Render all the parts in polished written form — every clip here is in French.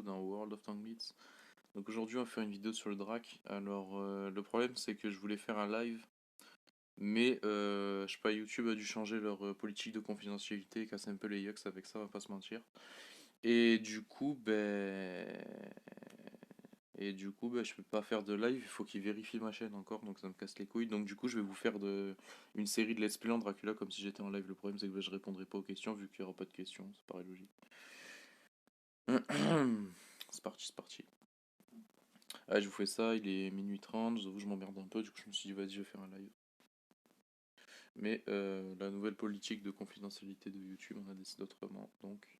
dans World of Tank Blitz. Donc aujourd'hui on va faire une vidéo sur le Drac. Alors le problème c'est que je voulais faire un live, mais je sais pas, YouTube a dû changer leur politique de confidentialité et casser un peu les yucks avec ça, on va pas se mentir. Et du coup, je peux pas faire de live, il faut qu'ils vérifient ma chaîne encore, donc ça me casse les couilles. Donc du coup je vais vous faire une série de let's play en Dracula comme si j'étais en live. Le problème c'est que je répondrai pas aux questions vu qu'il y aura pas de questions, ça paraît logique. C'est parti, c'est parti. Ah, je vous fais ça, il est minuit 30, j'avoue je m'emmerde un peu, du coup je me suis dit vas-y je vais faire un live. Mais la nouvelle politique de confidentialité de YouTube on a décidé autrement, donc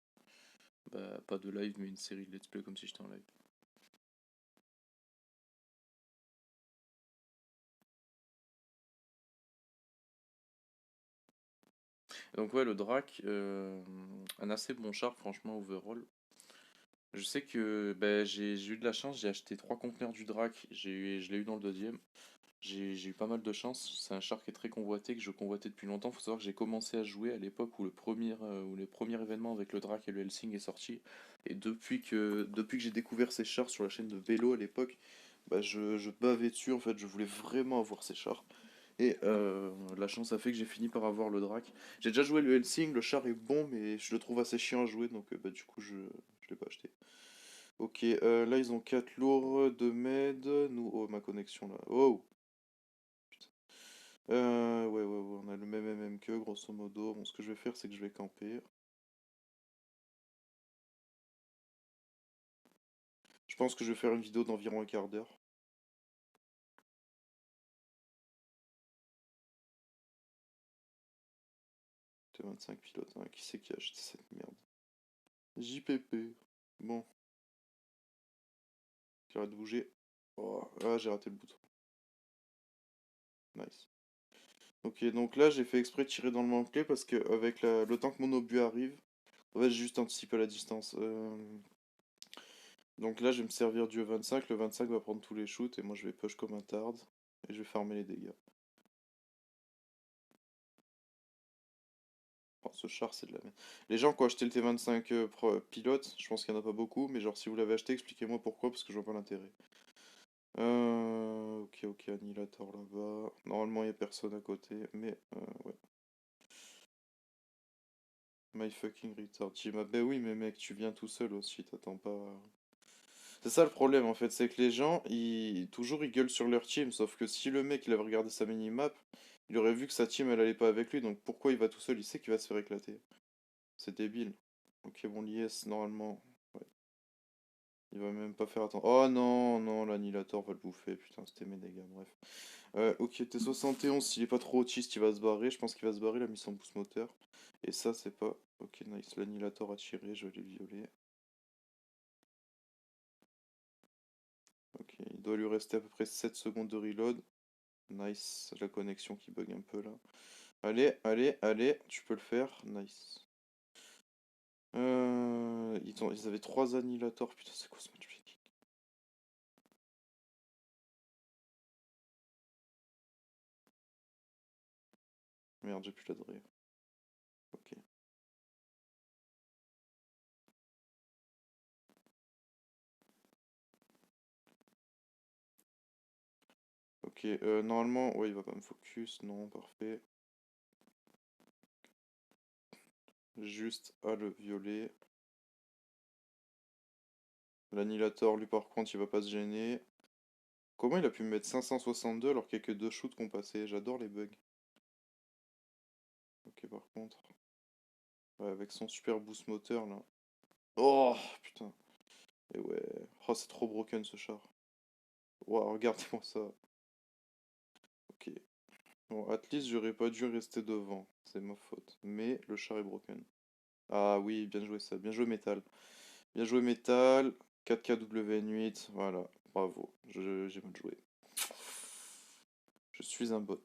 bah, pas de live mais une série de let's play comme si j'étais en live. Donc ouais le Drac, un assez bon char franchement overall. Je sais que j'ai eu de la chance, j'ai acheté 3 conteneurs du Drac, je l'ai eu dans le deuxième. J'ai eu pas mal de chance, c'est un char qui est très convoité, que je convoitais depuis longtemps. Faut savoir que j'ai commencé à jouer à l'époque où le premier événement avec le Drac et le Helsing est sorti. Et depuis que j'ai découvert ces chars sur la chaîne de vélo à l'époque, je bavais dessus en fait, je voulais vraiment avoir ces chars. Et la chance a fait que j'ai fini par avoir le Drac. J'ai déjà joué le Helsing, le char est bon, mais je le trouve assez chiant à jouer, donc du coup je l'ai pas acheté. Ok, là ils ont 4 lourds de med. Nous, oh ma connexion là. Oh! Putain. Ouais, on a le même MM que grosso modo. Bon, ce que je vais faire, c'est que je vais camper. Je pense que je vais faire une vidéo d'environ un quart d'heure. T25 pilote, hein. Qui c'est qui a acheté cette merde? JPP. Bon, j'arrête de bouger. Oh, ah, j'ai raté le bouton. Nice. Ok, donc là, j'ai fait exprès de tirer dans le manque-clé parce que avec le temps que mon obus arrive, en fait, j'ai juste anticipé la distance. Donc là, je vais me servir du E25. Le 25 va prendre tous les shoots et moi, je vais push comme un tarde et je vais farmer les dégâts. Oh, ce char, c'est de la merde. Les gens qui ont acheté le T25 pilote, je pense qu'il n'y en a pas beaucoup, mais genre, si vous l'avez acheté, expliquez-moi pourquoi, parce que je vois pas l'intérêt. Ok, annihilator là-bas. Normalement, il n'y a personne à côté, mais ouais. My fucking retard. Jima, bah oui, mais mec, tu viens tout seul aussi, t'attends pas. C'est ça le problème en fait, c'est que les gens, toujours ils gueulent sur leur team, sauf que si le mec il avait regardé sa minimap, il aurait vu que sa team elle allait pas avec lui, donc pourquoi il va tout seul? Il sait qu'il va se faire éclater. C'est débile. Ok, bon, l'IS, normalement, ouais. Il va même pas faire attention. Oh non, non, l'annihilator va le bouffer, putain, c'était mes dégâts, bref. Ok, T71, s'il est pas trop autiste, il va se barrer, je pense qu'il va se barrer, il a mis son boost moteur. Et ça, c'est pas... Ok, nice, l'annihilator a tiré, je vais les violer. Ok, il doit lui rester à peu près 7 secondes de reload. Nice, la connexion qui bug un peu là. Allez, tu peux le faire. Nice. Ils avaient 3 annihilators. Putain, c'est quoi ce matchmaking? Merde, j'ai plus la drive. Ok. Ok, normalement, ouais, il va pas me focus. Non, parfait. Juste à le violer. L'annihilator, lui, par contre, il va pas se gêner. Comment il a pu me mettre 562 alors qu'il y a que 2 shoots qu'on passait? J'adore les bugs. Ok, par contre. Ouais, avec son super boost moteur là. Oh, putain. Et ouais. Oh, c'est trop broken ce char. Wow, regardez-moi ça. Ok. Bon, at least j'aurais pas dû rester devant. C'est ma faute. Mais le char est broken. Ah oui, bien joué ça. Bien joué Metal. Bien joué Metal. 4KWN8. Voilà. Bravo. J'ai mal joué. Je suis un bot.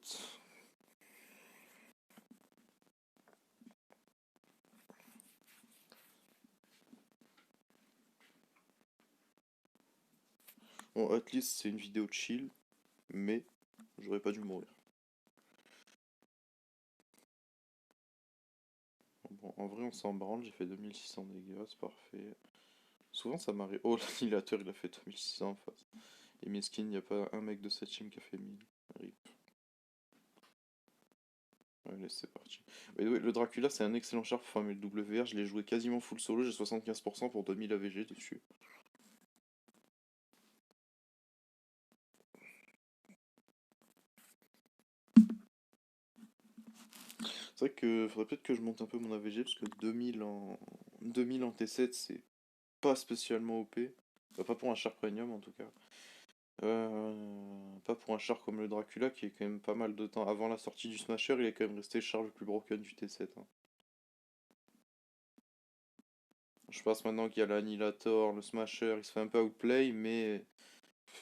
Bon, at least c'est une vidéo chill. Mais j'aurais pas dû mourir. Bon, en vrai, on s'en branle. J'ai fait 2600 dégâts. C'est parfait. Souvent ça m'arrive. Oh, l'annihilateur il a fait 2600 en face. Et mes skins, y a pas un mec de cette team qui a fait 1000. RIP. Allez, c'est parti. Mais ouais, le Dracula, c'est un excellent char pour farmer le WR. Je l'ai joué quasiment full solo. J'ai 75% pour 2000 AVG dessus. C'est vrai que faudrait peut-être que je monte un peu mon AVG parce que 2000 en T7, c'est pas spécialement OP. Enfin, pas pour un char premium en tout cas. Pas pour un char comme le Dracula qui est quand même pas mal de temps. Avant la sortie du Smasher, il est quand même resté le char le plus broken du T7, hein. Je pense maintenant qu'il y a l'Annihilator, le Smasher, il se fait un peu outplay, mais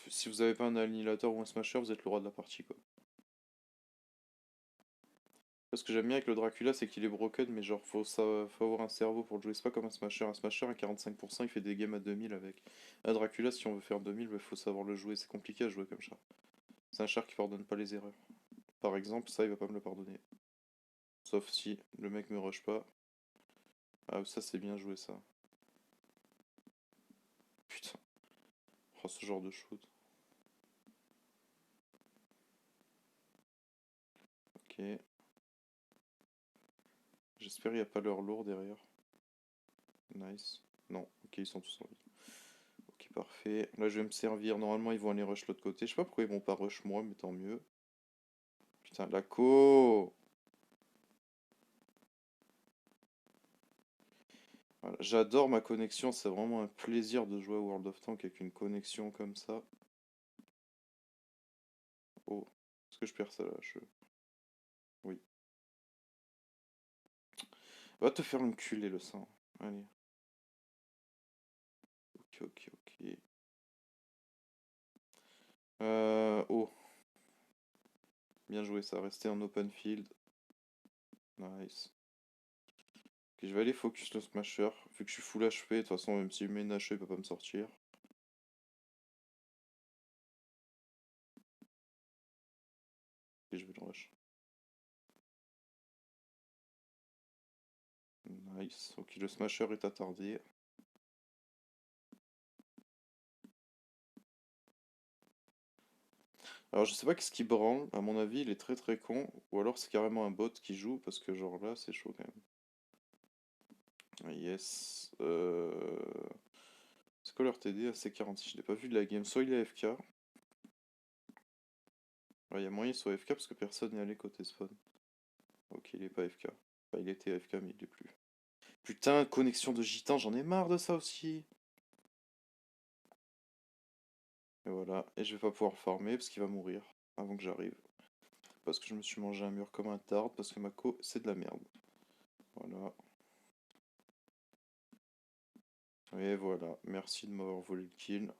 si vous avez pas un Annihilator ou un Smasher, vous êtes le roi de la partie, quoi. Ce que j'aime bien avec le Dracula, c'est qu'il est broken, mais genre, faut avoir un cerveau pour le jouer. C'est pas comme un Smasher. Un Smasher à 45%, il fait des games à 2000 avec. Un Dracula, si on veut faire 2000, bah, faut savoir le jouer. C'est compliqué à jouer comme ça. C'est un char qui pardonne pas les erreurs. Par exemple, ça, il va pas me le pardonner. Sauf si le mec me rush pas. Ah, ça, c'est bien joué, ça. Putain. Oh, ce genre de shoot. Ok. J'espère qu'il n'y a pas leur lourd derrière. Nice. Non, ok, ils sont tous en vie. Ok, parfait. Là, je vais me servir. Normalement, ils vont aller rush l'autre côté. Je sais pas pourquoi ils vont pas rush moi, mais tant mieux. Putain, la co. Voilà. J'adore ma connexion. C'est vraiment un plaisir de jouer à World of Tanks avec une connexion comme ça. Oh, est-ce que je perds ça là? Oui. Va te faire enculer le sang. Allez. Ok, ok, ok. Oh. Bien joué ça. Rester en open field. Nice. Ok, je vais aller focus le smasher. Vu que je suis full HP, de toute façon, même s'il met une HP, il peut pas me sortir. Et je vais le rush. Nice. Ok, le smasher est attardé. Alors je sais pas qu'est-ce qui branle, à mon avis il est très très con, ou alors c'est carrément un bot qui joue, parce que genre là c'est chaud quand même. Ah, yes. C'est quoi leur TD à C46? Je l'ai pas vu de la game, soit il est AFK. Il y a moyen qu'il soit AFK parce que personne n'est allé côté spawn. Ok, il est pas AFK. Enfin, il était AFK mais il est plus. Putain, connexion de gitan, j'en ai marre de ça aussi. Et voilà, et je vais pas pouvoir farmer parce qu'il va mourir avant que j'arrive. Parce que je me suis mangé un mur comme un tard, parce que ma co c'est de la merde. Voilà. Et voilà, merci de m'avoir volé le kill.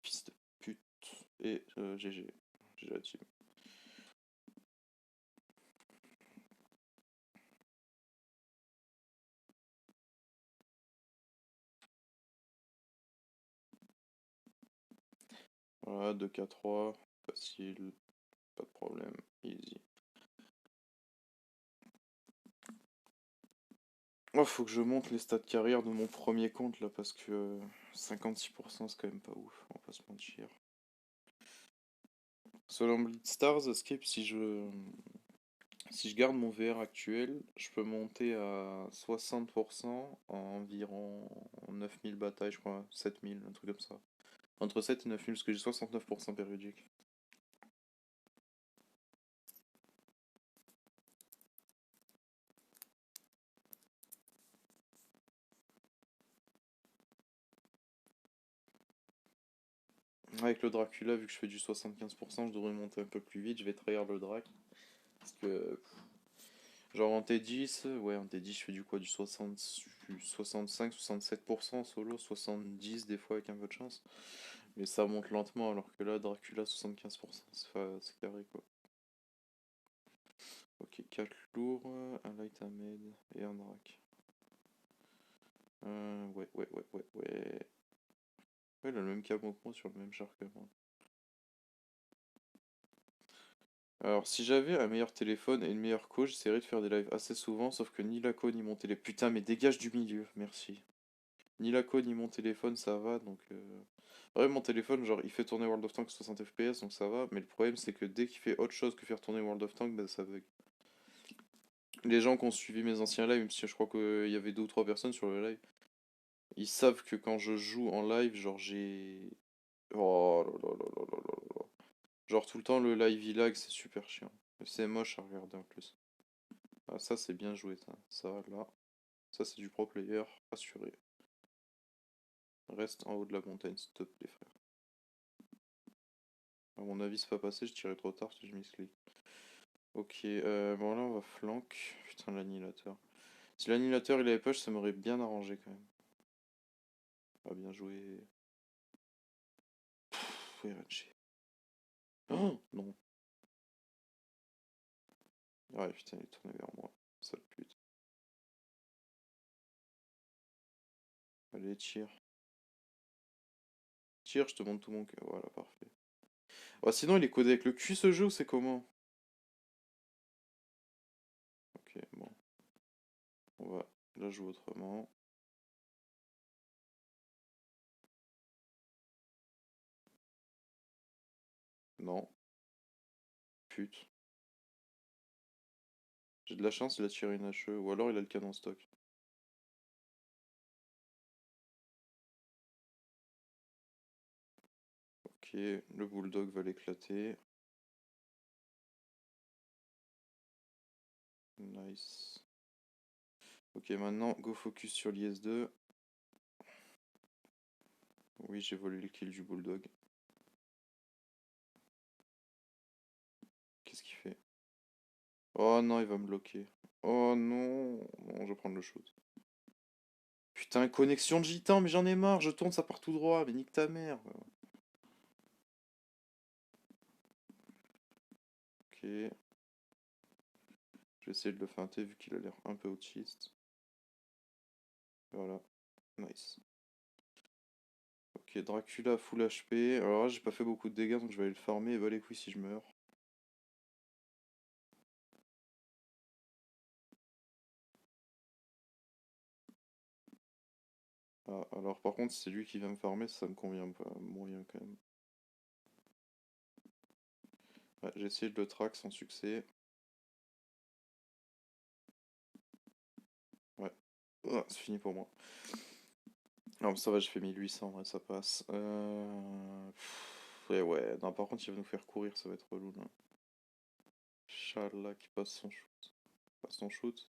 Fils de pute. Et GG. GG la team. Voilà, 2K3. Facile. Pas de problème. Easy. Oh, faut que je monte les stats carrière de mon premier compte là parce que 56% c'est quand même pas ouf, on va pas se mentir. Selon Blitzstars, Escape, si je garde mon VR actuel, je peux monter à 60% en environ 9000 batailles, je crois, 7000, un truc comme ça. Entre 7 et 9000, parce que j'ai 69% périodique. Avec le Dracula, vu que je fais du 75%, je devrais monter un peu plus vite, je vais trahir le Drac. Parce que, genre en T10, ouais, en T10, je fais du quoi? Du 60, 65, 67% en solo, 70 des fois avec un peu de chance. Mais ça monte lentement, alors que là, Dracula, 75%, c'est carré quoi. Ok, 4 lourds, un light, un med et un drac. Ouais. Ouais, il a le même camo que moi sur le même char que moi. Alors, si j'avais un meilleur téléphone et une meilleure co, j'essaierais de faire des lives assez souvent, sauf que ni la co ni mon télé. Putain, mais dégage du milieu, merci. Ni la co, ni mon téléphone, ça va, donc... Ouais, mon téléphone, genre, il fait tourner World of Tanks 60 FPS, donc ça va, mais le problème, c'est que dès qu'il fait autre chose que faire tourner World of Tanks, bah, ça bug. Les gens qui ont suivi mes anciens lives, même si je crois qu'il y avait 2 ou 3 personnes sur le live, ils savent que quand je joue en live, genre, j'ai... Oh là là là là là là là. Genre, tout le temps, le live il lag, c'est super chiant. C'est moche à regarder en plus. Ah, ça, c'est bien joué, ça. Ça, là. Ça, c'est du pro player, assuré. Reste en haut de la montagne, s'il te plaît, frère. À mon avis, c'est pas passé, je tirais trop tard, si je misclick. Ok, bon là, on va flank. Putain, l'annihilateur. Si l'annihilateur, il avait push, ça m'aurait bien arrangé, quand même. Ah, bien joué. Pfff, RNG. Oh, non. Ouais, putain, il est tourné vers moi. Sale pute. Allez, tire. Tire, je te montre tout mon cœur. Voilà, parfait. Oh, sinon, il est codé avec le cul, ce jeu, ou c'est comment? Ok, bon. On va la jouer autrement. Non. Pute. J'ai de la chance, il a tiré une HE, ou alors il a le canon stock. Ok, le bulldog va l'éclater. Nice. Ok, maintenant, go focus sur l'IS-2. Oui, j'ai volé le kill du bulldog. Qu'est-ce qu'il fait? Oh non, il va me bloquer. Oh non. Non, je vais prendre le shoot. Putain, connexion de gitan, mais j'en ai marre, je tourne, ça part tout droit, mais nique ta mère. Ok. Je vais essayer de le feinter vu qu'il a l'air un peu autiste. Voilà. Nice. Ok, Dracula full HP. Alors là, j'ai pas fait beaucoup de dégâts, donc je vais aller le farmer et va les couilles si je meurs. Ah, alors par contre, si c'est lui qui vient me farmer, ça me convient pas moyen quand même. Ouais, j'ai essayé de le track sans succès. Ouais. Ah, c'est fini pour moi. Non, mais ça va, j'ai fait 1800, ouais, ça passe. Ouais, ouais. Non, par contre, il va nous faire courir, ça va être relou là. Chala qui passe son shoot. Passe son shoot.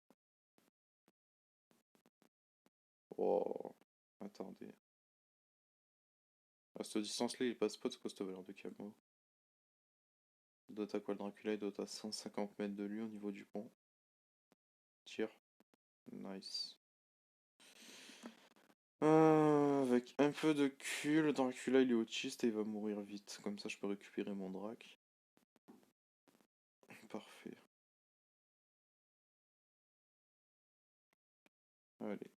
Oh, attendez. À cette distance-là, il passe pas de quoi cette valeur de camo. Il doit être à quoi le Dracula? Il doit être à 150 mètres de lui au niveau du pont. Tire. Nice. Avec un peu de cul, le Dracula il est autiste et il va mourir vite. Comme ça, je peux récupérer mon drac. Parfait. Allez.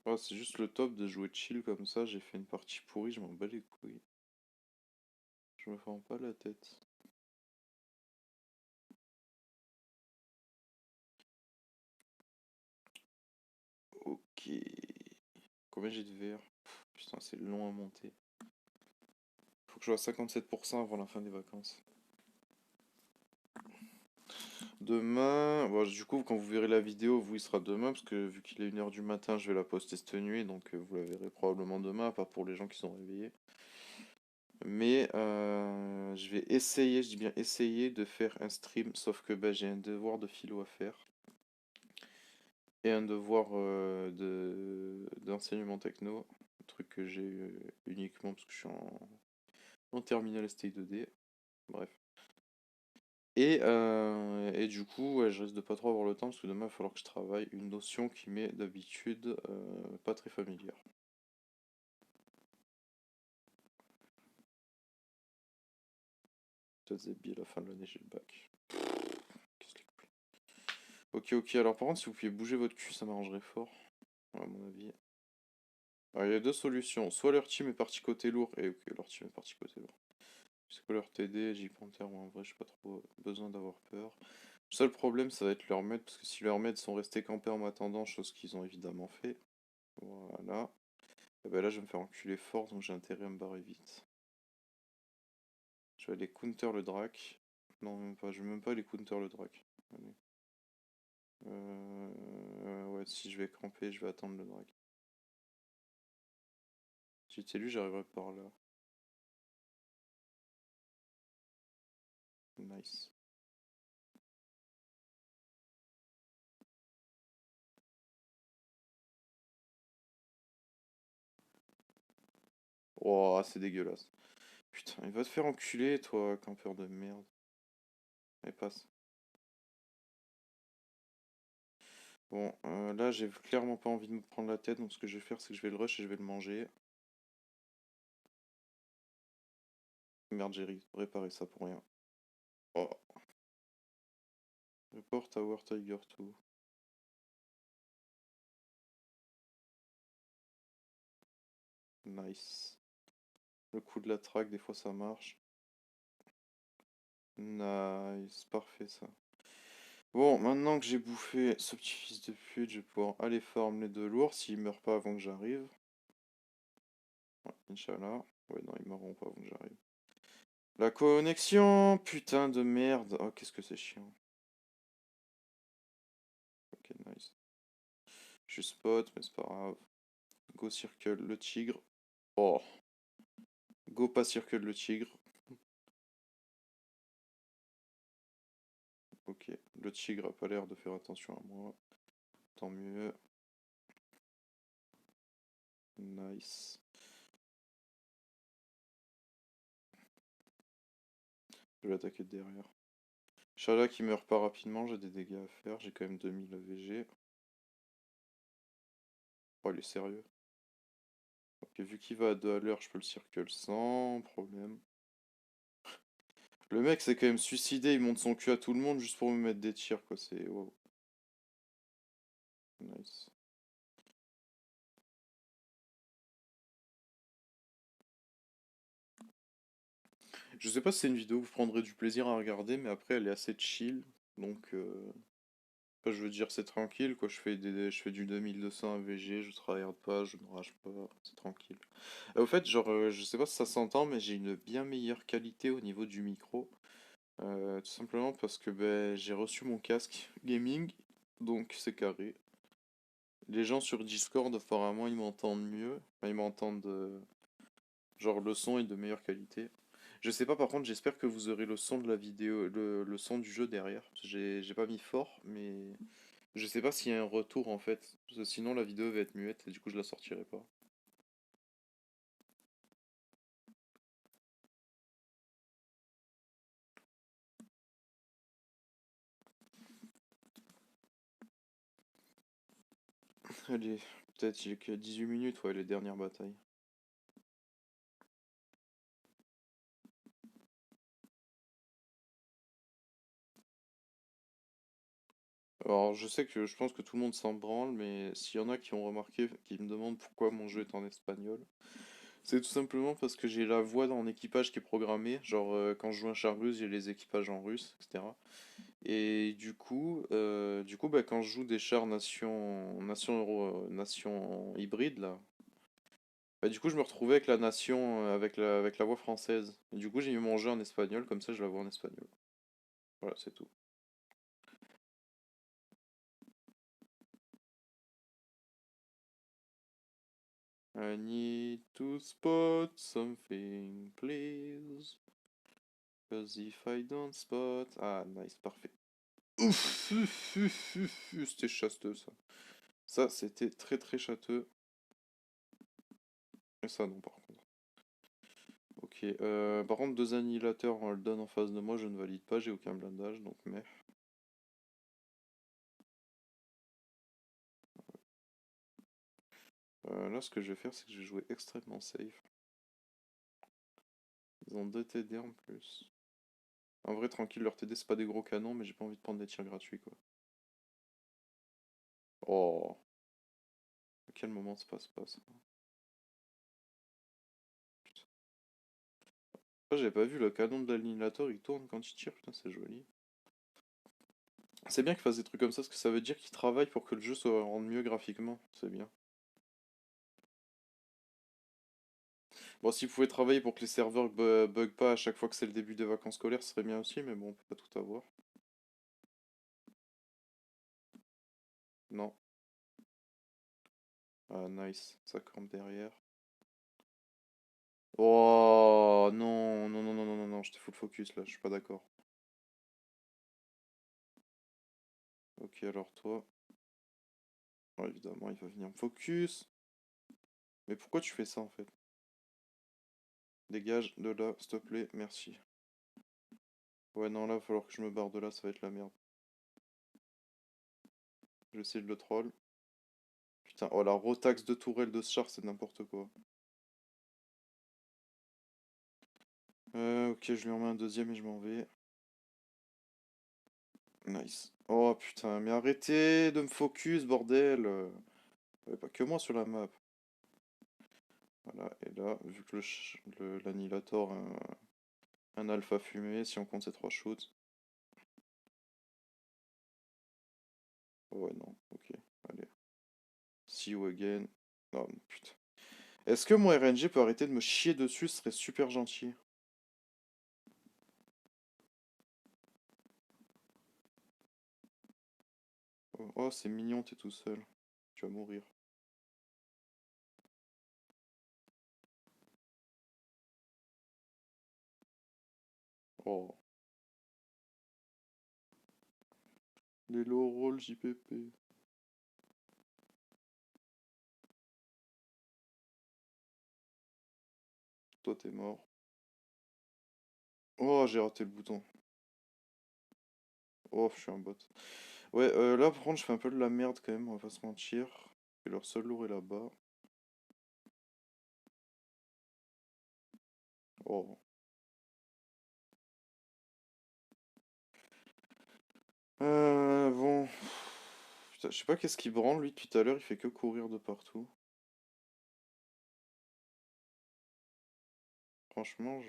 Oh, c'est juste le top de jouer chill comme ça. J'ai fait une partie pourrie, je m'en bats les couilles. Je me fends pas la tête. Ok. Combien j'ai de verre? Putain, c'est long à monter. Faut que je sois à 57% avant la fin des vacances. Demain, bon, du coup, quand vous verrez la vidéo, vous, il sera demain, parce que vu qu'il est 1h du matin, je vais la poster cette nuit, donc vous la verrez probablement demain, à part pour les gens qui sont réveillés. Mais je vais essayer, je dis bien essayer de faire un stream, sauf que bah, j'ai un devoir de philo à faire. Et un devoir d'enseignement techno, un truc que j'ai uniquement parce que je suis en terminale STI2D. Bref. Et du coup, ouais, je risque de pas trop avoir le temps parce que demain il va falloir que je travaille une notion qui m'est d'habitude pas très familière. Peut-être à la fin de l'année j'ai le bac. Qu'est-ce que les couilles. Ok, ok, alors par contre si vous pouviez bouger votre cul ça m'arrangerait fort, à mon avis. Alors il y a deux solutions, soit leur team est parti côté lourd, et ok leur team est parti côté lourd. C'est quoi leur TD, J-Panther, ou en vrai, j'ai pas trop besoin d'avoir peur. Le seul problème, ça va être leurs meds, parce que si leurs meds sont restés campés en m'attendant, chose qu'ils ont évidemment fait. Voilà. Et ben là, je vais me faire enculer fort, donc j'ai intérêt à me barrer vite. Je vais aller counter le drac. Non, même pas, je vais même pas aller counter le drac. Allez. Ouais, si je vais camper, je vais attendre le drac. Si j'étais lui, j'arriverai par là. Nice. Oh, c'est dégueulasse. Putain, il va te faire enculer, toi, campeur de merde. Allez, passe. Bon, là, j'ai clairement pas envie de me prendre la tête, donc ce que je vais faire, c'est que je vais le rush et je vais le manger. Merde, j'ai réparé ça pour rien. Oh. Report Tower Tiger 2. Nice. Le coup de la traque, des fois ça marche. Nice, parfait ça. Bon, maintenant que j'ai bouffé ce petit fils de pute, je vais pouvoir aller farm les deux lourds s'ils meurent pas avant que j'arrive. Ouais, Inch'Allah. Ouais, non, ils mourront pas avant que j'arrive. La connexion, putain de merde. Oh, qu'est-ce que c'est chiant. Ok, nice. Je spot, mais c'est pas grave. Go circle le tigre. Oh, go pas circle le tigre. Ok, le tigre a pas l'air de faire attention à moi. Tant mieux. Nice. Je vais attaquer de derrière. Inch'Allah qui meurt pas rapidement, j'ai des dégâts à faire. J'ai quand même 2000 VG. Oh, il est sérieux. Ok, vu qu'il va à 2 à l'heure, je peux le circle sans problème. Le mec s'est quand même suicidé, il monte son cul à tout le monde juste pour me mettre des tirs, quoi. C'est wow. Nice. Je sais pas si c'est une vidéo que vous prendrez du plaisir à regarder, mais après elle est assez chill. Donc, enfin, je veux dire, c'est tranquille, quoi. Je fais du 2200 AVG, je travaille pas, je ne rage pas, c'est tranquille. Au fait, genre, je sais pas si ça s'entend, mais j'ai une bien meilleure qualité au niveau du micro. Tout simplement parce que ben, j'ai reçu mon casque gaming, donc c'est carré. Les gens sur Discord, apparemment, ils m'entendent mieux. Enfin, ils m'entendent. Genre, le son est de meilleure qualité. Je sais pas, par contre, j'espère que vous aurez le son de la vidéo, le son du jeu derrière. J'ai pas mis fort, mais je sais pas s'il y a un retour en fait. Parce que sinon, la vidéo va être muette et du coup, je la sortirai pas. Allez, peut-être il y a que 18 minutes, ouais, les dernières batailles. Alors, je sais que je pense que tout le monde s'en branle, mais s'il y en a qui ont remarqué, qui me demandent pourquoi mon jeu est en espagnol, c'est tout simplement parce que j'ai la voix dans mon équipage qui est programmée. Genre, quand je joue un char russe, j'ai les équipages en russe, etc. Et du coup bah, quand je joue des chars nation hybride, là, bah, du coup, je me retrouvais avec la nation, avec la voix française. Et du coup, j'ai mis mon jeu en espagnol, comme ça, je la vois en espagnol. Voilà, c'est tout. I need to spot something, please. Cause if I don't spot... Ah, nice, parfait. Ouf, c'était chasteux, ça. Ça, c'était très très châteux. Et ça, non, par contre. Ok, par contre, deux annihilateurs, on le donne en face de moi, je ne valide pas, j'ai aucun blindage, donc mais... Là, ce que je vais faire, c'est que je vais jouer extrêmement safe. Ils ont 2 TD en plus. En vrai, tranquille, leur TD, c'est pas des gros canons, mais j'ai pas envie de prendre des tirs gratuits, quoi. Oh, à quel moment se passe pas ça? Putain. Après, j'avais pas vu le canon de l'annihilator, il tourne quand il tire, putain, c'est joli. C'est bien qu'il fasse des trucs comme ça, parce que ça veut dire qu'il travaille pour que le jeu se rende mieux graphiquement, c'est bien. Bon, s'il pouvait travailler pour que les serveurs bug pas à chaque fois que c'est le début des vacances scolaires, ce serait bien aussi, mais bon, on peut pas tout avoir. Non. Ah, nice, ça campe derrière. Oh non, non, non, non, non, non, non, j'étais full focus là, je suis pas d'accord. Ok, alors toi. Ouais, évidemment, il va venir me focus. Mais pourquoi tu fais ça en fait? Dégage de là, s'il te plaît, merci. Ouais, non, là, il va falloir que je me barre de là, ça va être la merde. Je vais essayer de le troll. Putain, oh la rotaxe de tourelle de ce char, c'est n'importe quoi. Ok, je lui en mets un deuxième et je m'en vais. Nice. Oh putain, mais arrêtez de me focus, bordel. Il y avait pas que moi sur la map. Voilà, et là, vu que l'annihilator a un alpha fumé, si on compte ces 3 shoots. Oh ouais, non, ok, allez. See you again. Oh putain. Est-ce que mon RNG peut arrêter de me chier dessus? Ce serait super gentil. Oh, oh, c'est mignon, t'es tout seul. Tu vas mourir. Oh. Les low roll JPP. Toi, t'es mort. Oh, j'ai raté le bouton. Oh, je suis un bot. Ouais, là, par contre, je fais un peu de la merde quand même, on va pas se mentir. Et leur seul lourd est là-bas. Oh. Bon. Putain, je sais pas qu'est-ce qu'il branle, lui, depuis tout à l'heure, il fait que courir de partout. Franchement,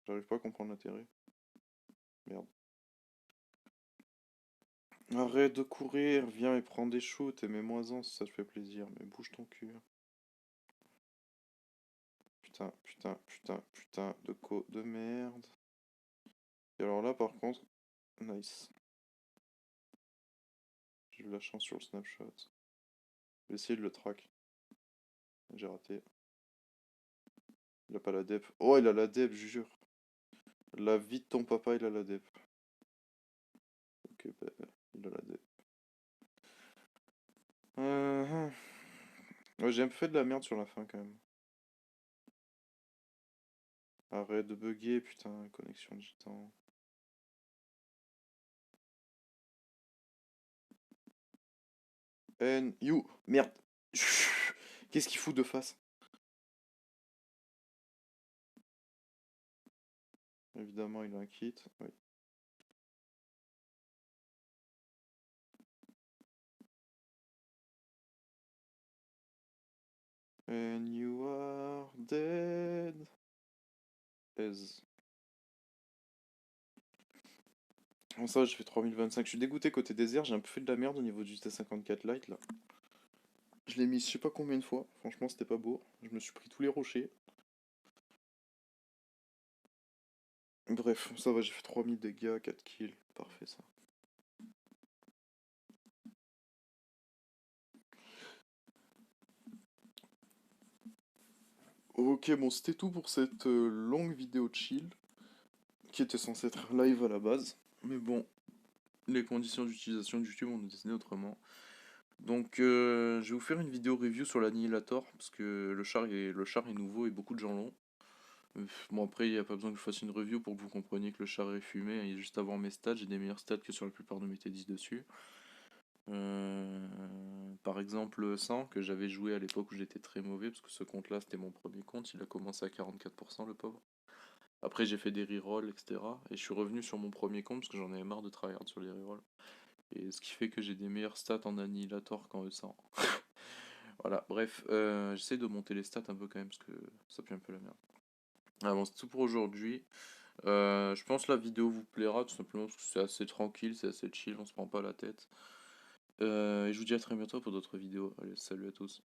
j'arrive pas à comprendre l'intérêt. Merde. Arrête de courir, viens et prends des shoots et mets-moi-en si ça te fait plaisir, mais bouge ton cul. Putain, putain, putain, putain de merde. Et alors là, par contre, nice. J'ai eu la chance sur le snapshot. Je vais essayer de le track. J'ai raté. Il a pas la dep. Oh, il a la dep, je jure. La vie de ton papa, il a la dep. Ok, bah, il a la dep. Euh... Ouais, j'ai un peu fait de la merde sur la fin quand même. Arrête de bugger, putain, connexion de gitan. You, merde. Qu'est-ce qu'il fout de face? Évidemment, il a un kit. Oui. And you are dead. As. Bon, ça, j'ai fait 3025. Je suis dégoûté côté désert. J'ai un peu fait de la merde au niveau du T54 Lite là. Je l'ai mis je sais pas combien de fois. Franchement, c'était pas beau. Je me suis pris tous les rochers. Bref, ça va, j'ai fait 3000 dégâts, 4 kills. Parfait ça. Ok, bon, c'était tout pour cette longue vidéo de chill. Qui était censée être live à la base. Mais bon, les conditions d'utilisation de YouTube ont décidé autrement. Donc je vais vous faire une vidéo review sur l'Annihilator, parce que le char est nouveau et beaucoup de gens l'ont. Bon après il n'y a pas besoin que je fasse une review pour que vous compreniez que le char est fumé, et juste avant mes stats, j'ai des meilleurs stats que sur la plupart de mes T10 dessus. Par exemple 100 que j'avais joué à l'époque où j'étais très mauvais, parce que ce compte là c'était mon premier compte, il a commencé à 44% le pauvre. Après j'ai fait des rerolls etc. Et je suis revenu sur mon premier compte parce que j'en avais marre de tryhard sur les rerolls. Et ce qui fait que j'ai des meilleurs stats en Annihilator qu'en E100. Voilà, bref, j'essaie de monter les stats un peu quand même parce que ça pue un peu la merde. Ah bon, c'est tout pour aujourd'hui. Je pense que la vidéo vous plaira tout simplement parce que c'est assez tranquille, c'est assez chill, on se prend pas la tête. Et je vous dis à très bientôt pour d'autres vidéos. Allez, salut à tous.